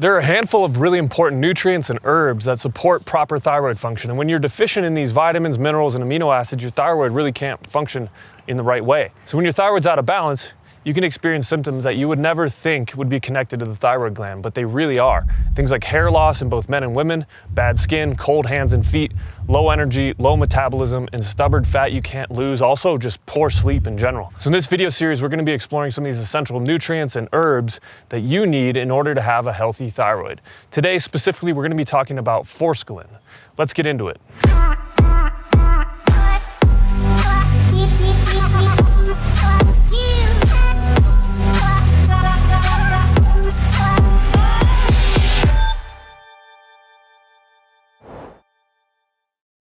There are a handful of really important nutrients and herbs that support proper thyroid function. And when you're deficient in these vitamins, minerals, and amino acids, your thyroid really can't function in the right way. So when your thyroid's out of balance, you can experience symptoms that you would never think would be connected to the thyroid gland, but they really are. Things like hair loss in both men and women, bad skin, cold hands and feet, low energy, low metabolism, and stubborn fat you can't lose. Also, just poor sleep in general. So in this video series, we're going to be exploring some of these essential nutrients and herbs that you need in order to have a healthy thyroid. Today, specifically, we're going to be talking about Forskolin. Let's get into it.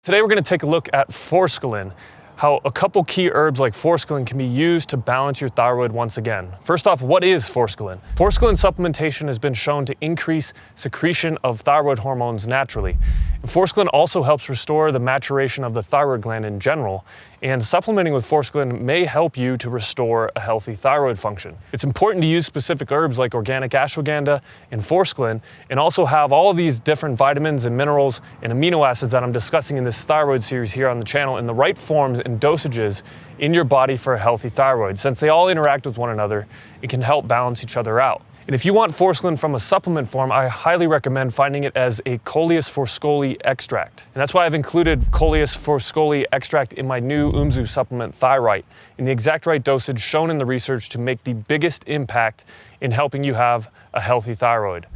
Today we're going to take a look at Forskolin, how a couple key herbs like Forskolin can be used to balance your thyroid once again. First off, what is Forskolin? Forskolin supplementation has been shown to increase secretion of thyroid hormones naturally. And Forskolin also helps restore the maturation of the thyroid gland in general, and supplementing with Forskolin may help you to restore a healthy thyroid function. It's important to use specific herbs like organic ashwagandha and Forskolin, and also have all of these different vitamins and minerals and amino acids that I'm discussing in this thyroid series here on the channel in the right forms and dosages in your body for a healthy thyroid. Since they all interact with one another, it can help balance each other out. And if you want Forskolin from a supplement form, I highly recommend finding it as a Coleus Forskohlii Extract. And that's why I've included Coleus Forskohlii Extract in my new supplement Thyroid, in the exact right dosage shown in the research to make the biggest impact in helping you have a healthy thyroid.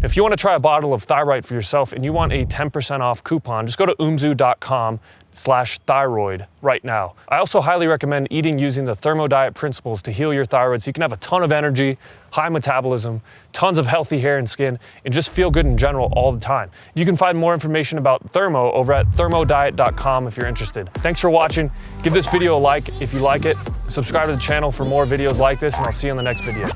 If you want to try a bottle of Thyroid for yourself and you want a 10% off coupon, just go to umzu.com/thyroid right now. I also highly recommend eating using the thermodiet principles to heal your thyroid so you can have a ton of energy, high metabolism, tons of healthy hair and skin, and just feel good in general all the time. You can find more information about Thermo over at thermodiet.com if you're interested. Thanks for watching. Give this video a like if you like it. Subscribe to the channel for more videos like this, and I'll see you in the next video.